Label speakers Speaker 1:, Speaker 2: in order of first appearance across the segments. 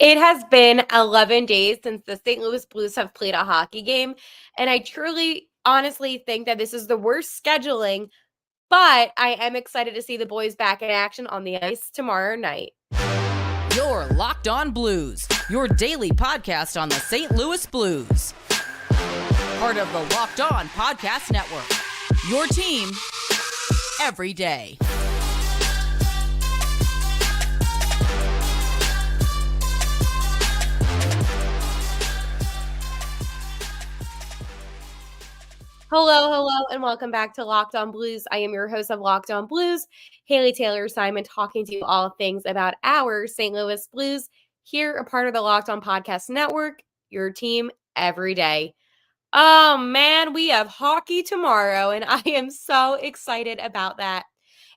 Speaker 1: It has been 11 days since the St. Louis Blues have played a hockey game, and I truly, honestly think that this is the worst scheduling, but I am excited to see the boys back in action on the ice tomorrow night.
Speaker 2: You're Locked On Blues, your daily podcast on the St. Louis Blues. Part of the Locked On Podcast Network, your team every day.
Speaker 1: Hello, and welcome back to Locked On Blues. I am your host of Locked On Blues, Haley Taylor Simon, talking to you all things about our St. Louis Blues, here a part of the Locked On Podcast Network, your team every day. Oh man, we have hockey tomorrow, and I am so excited about that.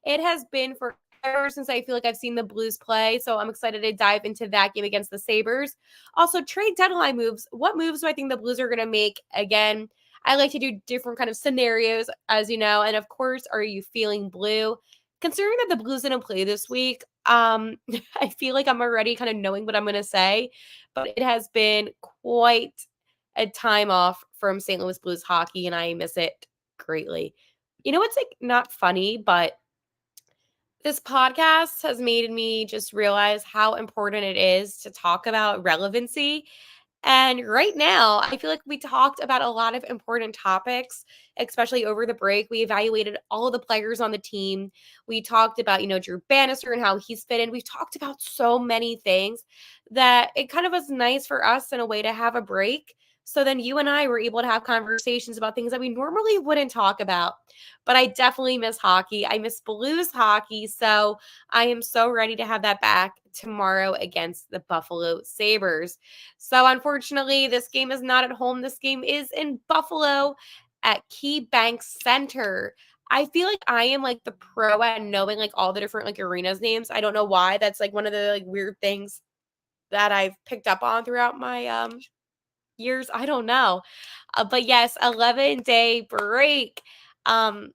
Speaker 1: It has been forever since I feel like I've seen the Blues play, so I'm excited to dive into that game against the Sabres. Also, trade deadline moves. What moves do I think the Blues are going to make? Again, I like to do different kind of scenarios, as you know, and of course, are you feeling blue? Considering that the Blues didn't play this week, I feel like I'm already kind of knowing what I'm going to say, but it has been quite a time off from St. Louis Blues hockey, and I miss it greatly. You know what's like not funny, but this podcast has made me just realize how important it is to talk about relevancy. And right now, I feel like we talked about a lot of important topics, especially over the break. We evaluated all of the players on the team. We talked about, Drew Bannister and how he's fit in. We've talked about so many things that it kind of was nice for us in a way to have a break. So then you and I were able to have conversations about things that we normally wouldn't talk about. But I definitely miss hockey. I miss Blues hockey. So I am so ready to have that back tomorrow against the Buffalo Sabres. So unfortunately, this game is not at home. This game is in Buffalo at KeyBank Center. I feel like I am like the pro at knowing like all the different like arenas names. I don't know why. That's like one of the like weird things that I've picked up on throughout my years. I don't know. But yes, 11-day break. Um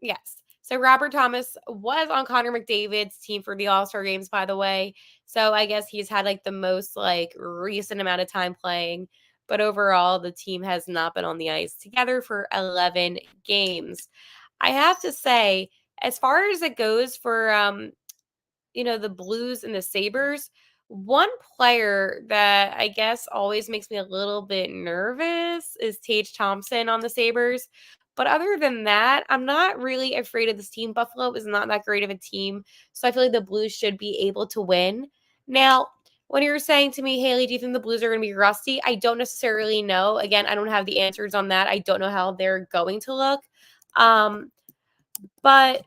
Speaker 1: yes. So Robert Thomas was on Connor McDavid's team for the All-Star games, by the way. So I guess he's had like the most like recent amount of time playing. But overall, the team has not been on the ice together for 11 games. I have to say, as far as it goes for the Blues and the Sabres, one player that I guess always makes me a little bit nervous is Tage Thompson on the Sabres. But other than that, I'm not really afraid of this team. Buffalo is not that great of a team. So I feel like the Blues should be able to win. Now, when you're saying to me, Haley, do you think the Blues are going to be rusty? I don't necessarily know. Again, I don't have the answers on that. I don't know how they're going to look. But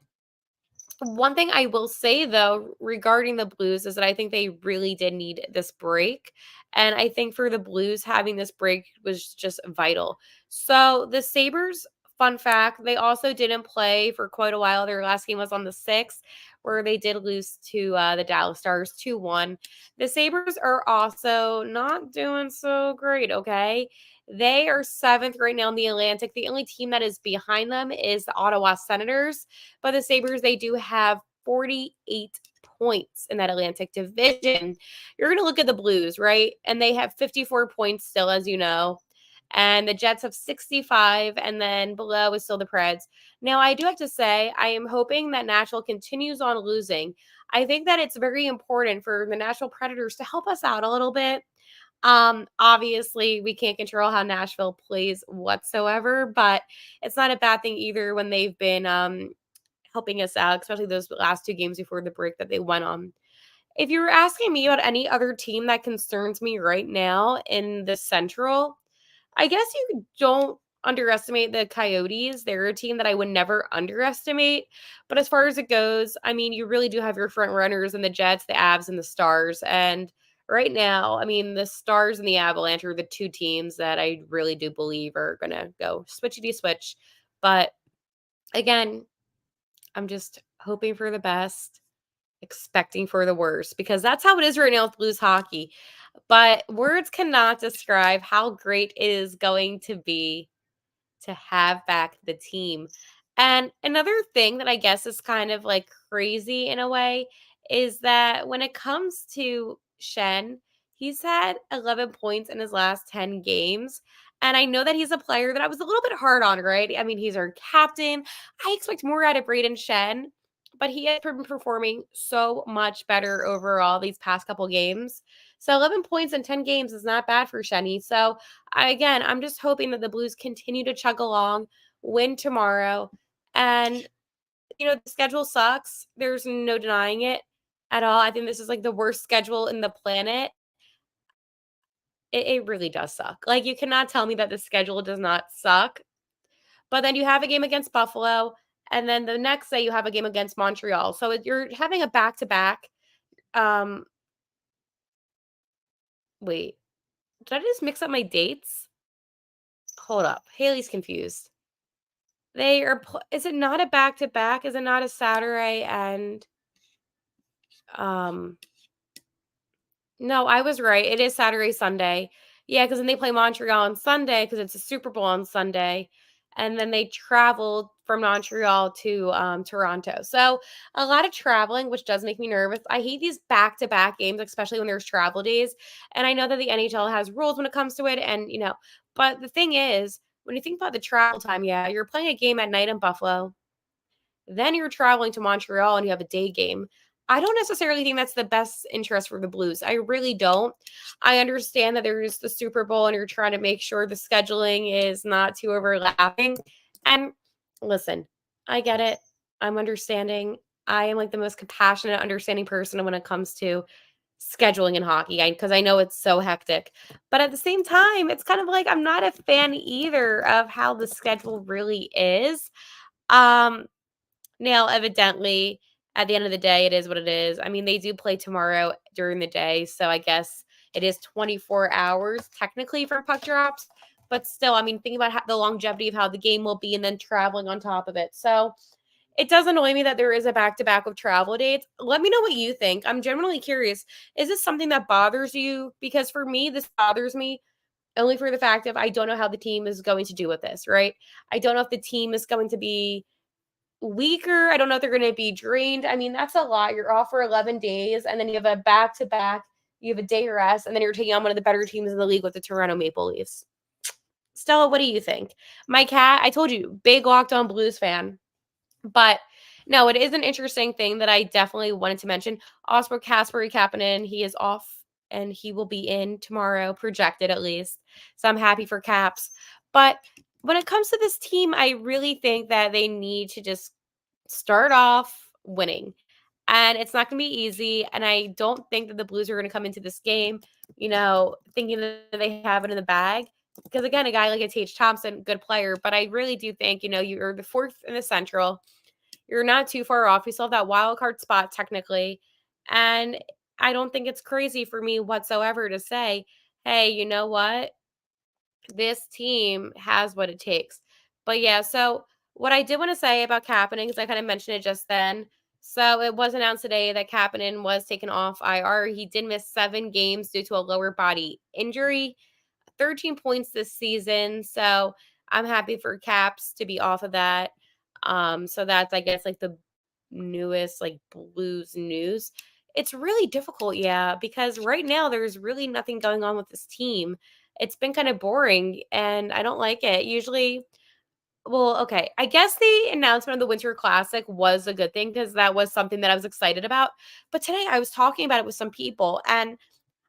Speaker 1: one thing I will say, though, regarding the Blues is that I think they really did need this break. And I think for the Blues, having this break was just vital. So the Sabres, fun fact, they also didn't play for quite a while. Their last game was on the 6th, where they did lose to the Dallas Stars 2-1. The Sabres are also not doing so great, okay? They are 7th right now in the Atlantic. The only team that is behind them is the Ottawa Senators. But the Sabres, they do have 48 points in that Atlantic division. You're going to look at the Blues, right? And they have 54 points still, as you know. And the Jets have 65, and then below is still the Preds. Now, I do have to say, I am hoping that Nashville continues on losing. I think that it's very important for the Nashville Predators to help us out a little bit. Obviously, we can't control how Nashville plays whatsoever, but it's not a bad thing either when they've been helping us out, especially those last 2 games before the break that they went on. If you were asking me about any other team that concerns me right now in the Central, I guess you don't underestimate the Coyotes. They're a team that I would never underestimate. But as far as it goes, I mean, you really do have your front runners in the Jets, the Avs, and the Stars. And right now, I mean, the Stars and the Avalanche are the 2 teams that I really do believe are going to go switchity switch. But again, I'm just hoping for the best, expecting for the worst, because that's how it is right now with Blues hockey. But words cannot describe how great it is going to be to have back the team. And another thing that I guess is kind of like crazy in a way is that when it comes to Shen, he's had 11 points in his last 10 games. And I know that he's a player that I was a little bit hard on, right? I mean, he's our captain. I expect more out of Braden Shen, but he has been performing so much better overall these past couple games. So 11 points in 10 games is not bad for Shenny. So again, I'm just hoping that the Blues continue to chug along, win tomorrow. And, the schedule sucks. There's no denying it at all. I think this is like the worst schedule in the planet. It really does suck. Like, you cannot tell me that the schedule does not suck. But then you have a game against Buffalo, and then the next day you have a game against Montreal. So you're having a back-to-back. Wait, did I just mix up my dates? Hold up. Haley's confused. Is it not a back-to-back? Is it not a Saturday and no, I was right. It is Saturday, Sunday. Yeah, because then they play Montreal on Sunday because it's a Super Bowl on Sunday. And then they traveled from Montreal to Toronto. So a lot of traveling, which does make me nervous. I hate these back-to-back games, especially when there's travel days. And I know that the NHL has rules when it comes to it. And, but the thing is, when you think about the travel time, yeah, you're playing a game at night in Buffalo. Then you're traveling to Montreal and you have a day game. I don't necessarily think that's the best interest for the Blues. I really don't. I understand that there's the Super Bowl and you're trying to make sure the scheduling is not too overlapping. And listen, I get it. I'm understanding. I am like the most compassionate, understanding person when it comes to scheduling in hockey because I know it's so hectic. But at the same time, it's kind of like I'm not a fan either of how the schedule really is. Now, evidently, at the end of the day, it is what it is. I mean, they do play tomorrow during the day, so I guess it is 24 hours technically for puck drops. But still, I mean, think about the longevity of how the game will be and then traveling on top of it. So it does annoy me that there is a back-to-back of travel dates. Let me know what you think. I'm genuinely curious. Is this something that bothers you? Because for me, this bothers me only for the fact of I don't know how the team is going to do with this, right? I don't know if the team is going to be weaker. I don't know if they're going to be drained. I mean, that's a lot. You're off for 11 days, and then you have a back-to-back. You have a day rest, and then you're taking on one of the better teams in the league with the Toronto Maple Leafs. Stella, what do you think? My cat, I told you, big Locked On Blues fan. But no, it is an interesting thing that I definitely wanted to mention. Also, Kasperi Kapanen, he is off, and he will be in tomorrow, projected at least. So I'm happy for Caps. But when it comes to this team, I really think that they need to just start off winning. And it's not going to be easy. And I don't think that the Blues are going to come into this game, thinking that they have it in the bag. Because again, a guy like a Tage Thompson, good player. But I really do think, you're the fourth in the Central. You're not too far off. You still have that wild card spot technically. And I don't think it's crazy for me whatsoever to say, hey, you know what? This team has what it takes. But yeah, so what I did want to say about Kapanen, because I kind of mentioned it just then. So it was announced today that Kapanen was taken off IR. He did miss 7 games due to a lower body injury, 13 points this season. So I'm happy for Caps to be off of that. So that's, I guess, like the newest like Blues news. It's really difficult, yeah, because right now there's really nothing going on with this team. It's been kind of boring and I don't like it. Usually, well, okay. I guess the announcement of the Winter Classic was a good thing because that was something that I was excited about. But today I was talking about it with some people, and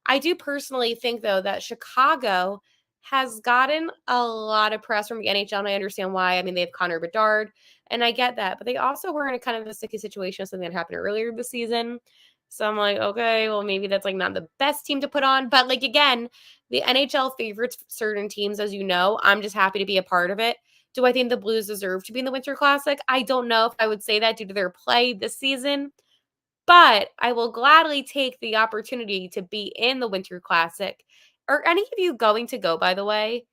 Speaker 1: I do personally think, though, that Chicago has gotten a lot of press from the NHL, and I understand why. I mean, they have Connor Bedard, and I get that. But they also were in a kind of a sticky situation of something that happened earlier this season. So I'm like, okay, well, maybe that's like not the best team to put on. But like, again, the NHL favorites certain teams, as you know. I'm just happy to be a part of it. Do I think the Blues deserve to be in the Winter Classic? I don't know if I would say that due to their play this season. But I will gladly take the opportunity to be in the Winter Classic. Are any of you going to go, by the way?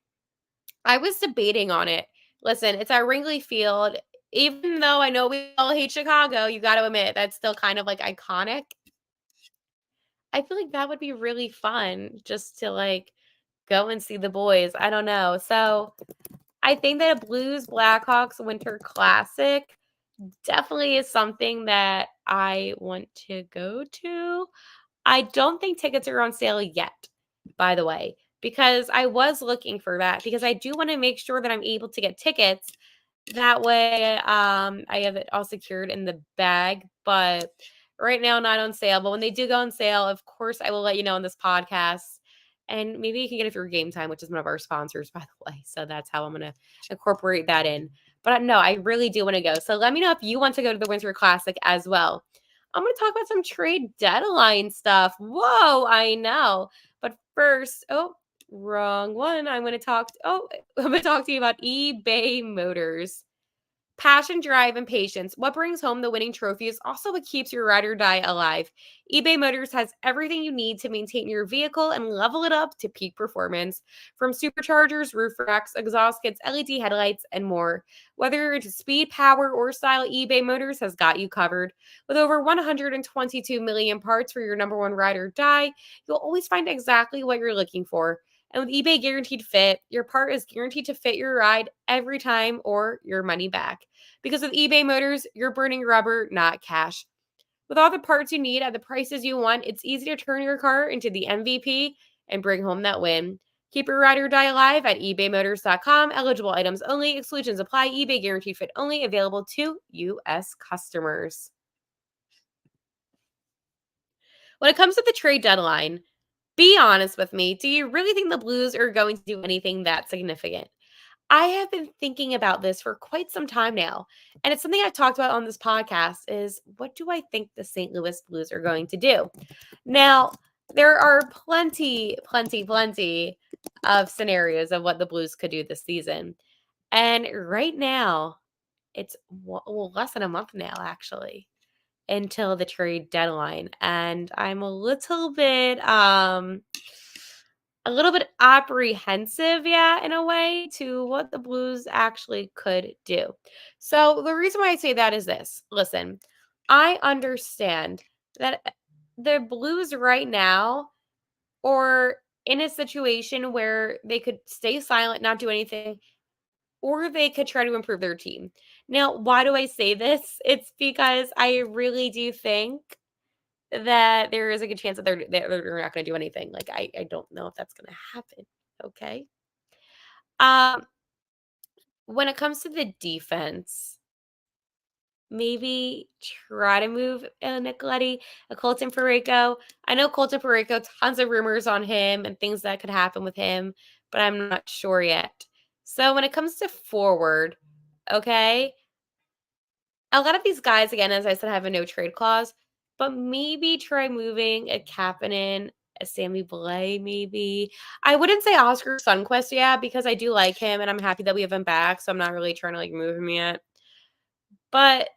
Speaker 1: I was debating on it. Listen, it's at Wrigley Field. Even though I know we all hate Chicago, you got to admit that's still kind of like iconic. I feel like that would be really fun just to like go and see the boys. I don't know. So I think that a Blues Blackhawks Winter Classic definitely is something that I want to go to. I don't think tickets are on sale yet, by the way, because I was looking for that because I do want to make sure that I'm able to get tickets. That way, I have it all secured in the bag, but right now not on sale. But when they do go on sale, of course, I will let you know on this podcast. And maybe you can get it through Game Time, which is one of our sponsors, by the way. So that's how I'm going to incorporate that in. But no, I really do want to go. So let me know if you want to go to the Winter Classic as well. I'm going to talk about some trade deadline stuff. Whoa, I know. But first, wrong one. I'm going to talk to you about eBay Motors. Passion, drive, and patience. What brings home the winning trophy is also what keeps your ride or die alive. eBay Motors has everything you need to maintain your vehicle and level it up to peak performance. From superchargers, roof racks, exhaust kits, LED headlights, and more. Whether you're into speed, power, or style, eBay Motors has got you covered. With over 122 million parts for your number one ride or die, you'll always find exactly what you're looking for. And with eBay Guaranteed Fit, your part is guaranteed to fit your ride every time or your money back. Because with eBay Motors, you're burning rubber, not cash. With all the parts you need at the prices you want, it's easy to turn your car into the MVP and bring home that win. Keep your ride or die alive at ebaymotors.com. Eligible items only. Exclusions apply. eBay Guaranteed Fit only. Available to U.S. customers. When it comes to the trade deadline, be honest with me. Do you really think the Blues are going to do anything that significant? I have been thinking about this for quite some time now, and it's something I've talked about on this podcast is what do I think the St. Louis Blues are going to do? Now, there are plenty of scenarios of what the Blues could do this season. And right now, it's less than a month now, actually, until the trade deadline. And I'm a little bit apprehensive, yeah, in a way, to what the Blues actually could do. So the reason why I say that is this. Listen, I understand that the Blues right now are in a situation where they could stay silent, not do anything, or they could try to improve their team. Now, why do I say this? It's because I really do think that there is a good chance that they're not going to do anything. Like I don't know if that's going to happen. Okay. Um, when it comes to the defense, maybe try to move Nicoletti, a Colton Parayko. I know Colton Parayko, tons of rumors on him and things that could happen with him, but I'm not sure yet. So when it comes to forward, okay, a lot of these guys, again, as I said, have a no trade clause, but maybe try moving a Kapanen, a Sammy Blais, maybe. I wouldn't say Oscar Sundquist, yeah, because I do like him and I'm happy that we have him back. So I'm not really trying to like move him yet. But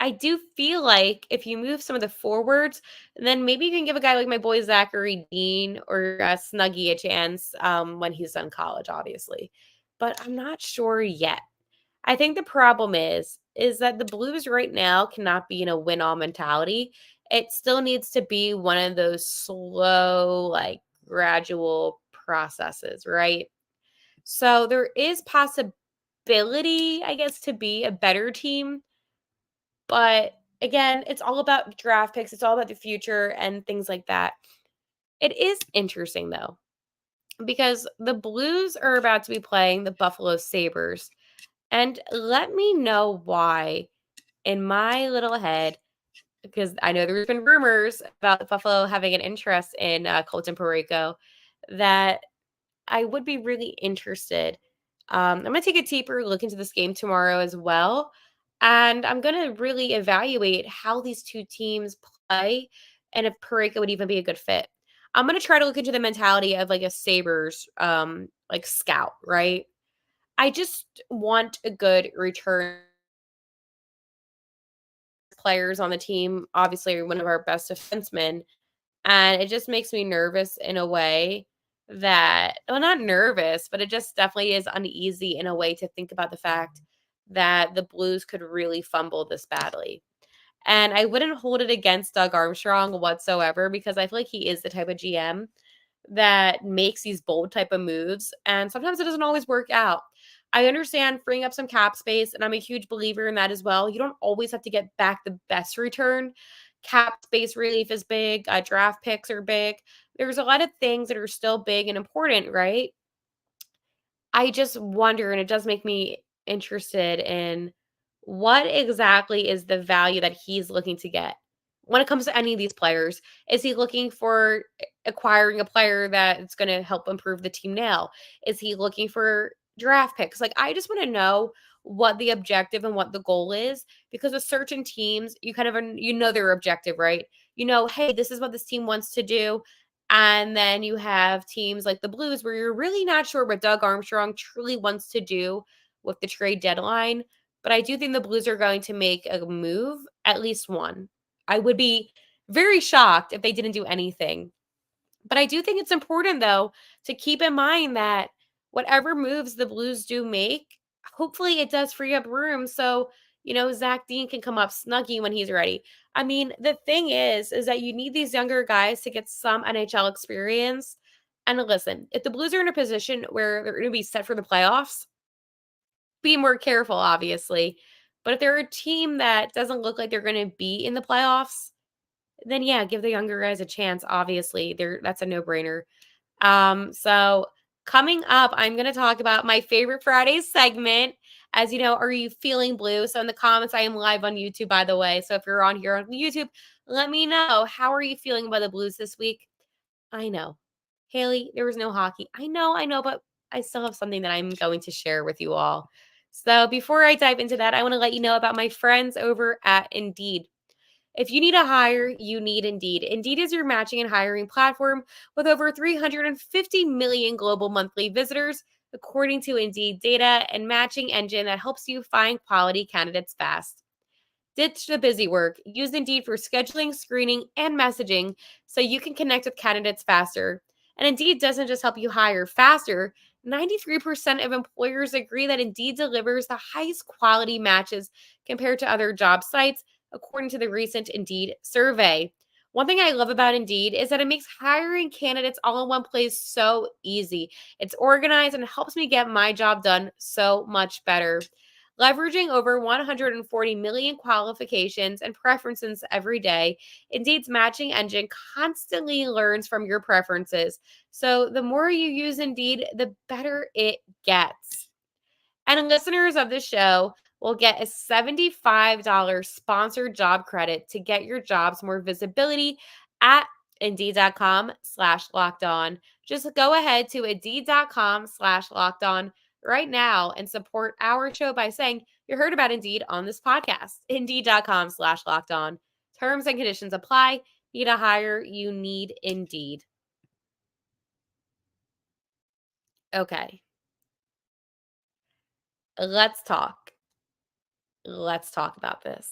Speaker 1: I do feel like if you move some of the forwards, then maybe you can give a guy like my boy Zachary Dean or Snuggie a chance when he's done college, obviously. But I'm not sure yet. I think the problem is that the Blues right now cannot be in a win all mentality. It still needs to be one of those slow, like gradual processes, right? So there is possibility, I guess, to be a better team. But again, it's all about draft picks. It's all about the future and things like that. It is interesting though, because the Blues are about to be playing the Buffalo Sabres. And let me know why in my little head, because I know there's been rumors about Buffalo having an interest in Colton Parayko, that I would be really interested. I'm going to take a deeper look into this game tomorrow as well. And I'm going to really evaluate how these two teams play and if Parayko would even be a good fit. I'm going to try to look into the mentality of like a Sabres like scout, right? I just want a good return players on the team. Obviously, one of our best defensemen. And it just makes me nervous in a way that, well, not nervous, but it just definitely is uneasy in a way to think about the fact that the Blues could really fumble this badly. And I wouldn't hold it against Doug Armstrong whatsoever because I feel like he is the type of GM that makes these bold type of moves. And sometimes it doesn't always work out. I understand freeing up some cap space, and I'm a huge believer in that as well. You don't always have to get back the best return. Cap space relief is big, draft picks are big. There's a lot of things that are still big and important, right? I just wonder, and it does make me interested in what exactly is the value that he's looking to get when it comes to any of these players. Is he looking for acquiring a player that's going to help improve the team now? Is he looking for draft picks? Like, I just want to know what the objective and what the goal is, because with certain teams, you kind of you know their objective, right? You know, hey, this is what this team wants to do. And then you have teams like the Blues where you're really not sure what Doug Armstrong truly wants to do with the trade deadline. But I do think the Blues are going to make a move, at least one. I would be very shocked if they didn't do anything. But I do think it's important, though, to keep in mind that whatever moves the Blues do make, hopefully it does free up room so, Zach Dean can come up snuggy when he's ready. I mean, the thing is that you need these younger guys to get some NHL experience. And listen, if the Blues are in a position where they're going to be set for the playoffs, be more careful, obviously. But if they're a team that doesn't look like they're going to be in the playoffs, then yeah, give the younger guys a chance. Obviously, that's a no-brainer. So coming up, I'm going to talk about my favorite Fridays segment. As you know, are you feeling blue? So in the comments, I am live on YouTube, by the way. So if you're on here on YouTube, let me know. How are you feeling about the Blues this week? I know, Haley, there was no hockey. I know, but I still have something that I'm going to share with you all. So before I dive into that, I want to let you know about my friends over at Indeed. If you need a hire, you need Indeed. Indeed is your matching and hiring platform with over 350 million global monthly visitors, according to Indeed data and matching engine that helps you find quality candidates fast. Ditch the busy work. Use Indeed for scheduling, screening, and messaging so you can connect with candidates faster. And Indeed doesn't just help you hire faster. 93% of employers agree that Indeed delivers the highest quality matches compared to other job sites, according to the recent Indeed survey. One thing I love about Indeed is that it makes hiring candidates all in one place so easy. It's organized and helps me get my job done so much better. Leveraging over 140 million qualifications and preferences every day, Indeed's matching engine constantly learns from your preferences. So the more you use Indeed, the better it gets. And listeners of the show will get a $75 sponsored job credit to get your jobs more visibility at Indeed.com/locked on. Just go ahead to Indeed.com/locked on right now and support our show by saying you heard about Indeed on this podcast. Indeed.com/locked on. Terms and conditions apply. Need a hire? You need Indeed. Okay, let's talk. Let's talk about this.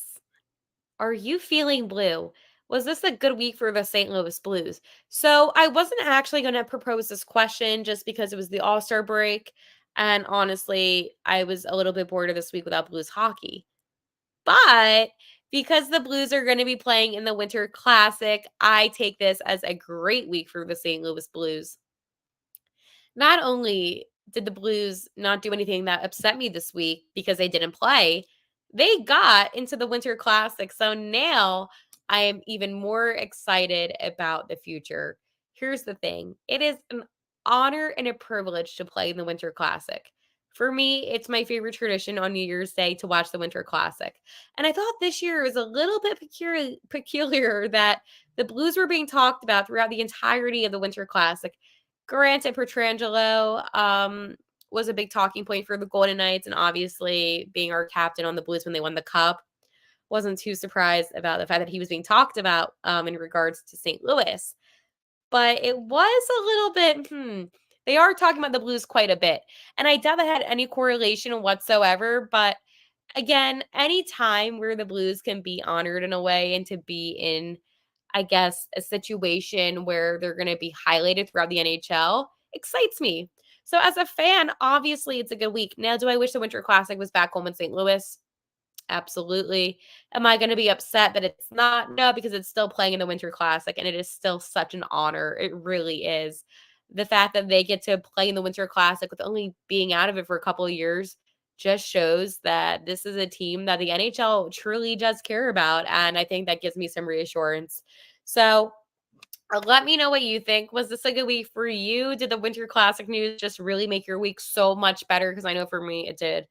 Speaker 1: Are you feeling blue? Was this a good week for the St. Louis Blues? So I wasn't actually going to propose this question just because it was the All-Star break. And honestly, I was a little bit bored of this week without Blues hockey. But because the Blues are going to be playing in the Winter Classic, I take this as a great week for the St. Louis Blues. Not only did the Blues not do anything that upset me this week because they didn't play, they got into the Winter Classic. So now I am even more excited about the future. Here's the thing, it is an honor and a privilege to play in the Winter Classic. For me, it's my favorite tradition on New Year's Day to watch the Winter Classic. And I thought this year was a little bit peculiar that the Blues were being talked about throughout the entirety of the Winter Classic. Granted, Pietrangelo was a big talking point for the Golden Knights, and obviously being our captain on the Blues when they won the Cup, wasn't too surprised about the fact that he was being talked about in regards to St. Louis. But it was a little bit, they are talking about the Blues quite a bit. And I doubt that had any correlation whatsoever. But again, any time where the Blues can be honored in a way and to be in, I guess, a situation where they're going to be highlighted throughout the NHL excites me. So as a fan, obviously it's a good week. Now, do I wish the Winter Classic was back home in St. Louis? Absolutely. Am I going to be upset that it's not? No, because it's still playing in the Winter Classic and it is still such an honor. It really is. the fact that they get to play in the Winter Classic with only being out of it for a couple of years just shows that this is a team that the NHL truly does care about. And I think that gives me some reassurance. So let me know what you think. Was this a good week for you? Did the Winter Classic news just really make your week so much better? Because I know for me it did.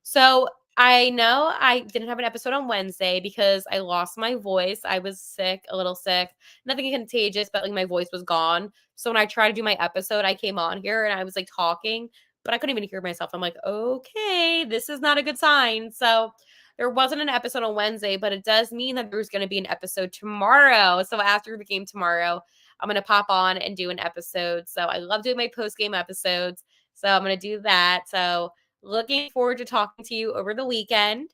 Speaker 1: So I know I didn't have an episode on Wednesday because I lost my voice. I was sick, a little sick, nothing contagious, but like my voice was gone. So when I tried to do my episode, I came on here and I was like talking, but I couldn't even hear myself. I'm like, okay, this is not a good sign. So there wasn't an episode on Wednesday, but it does mean that there's going to be an episode tomorrow. So after the game tomorrow, I'm going to pop on and do an episode. So I love doing my post game episodes. So I'm going to do that. So looking forward to talking to you over the weekend.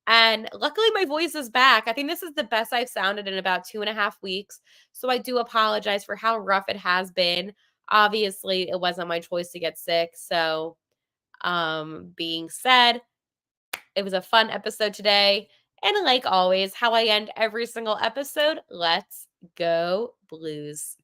Speaker 1: And luckily, my voice is back. I think this is the best I've sounded in about 2.5 weeks. So I do apologize for how rough it has been. Obviously, it wasn't my choice to get sick. So, being said, it was a fun episode today. And like always, how I end every single episode, let's go Blues.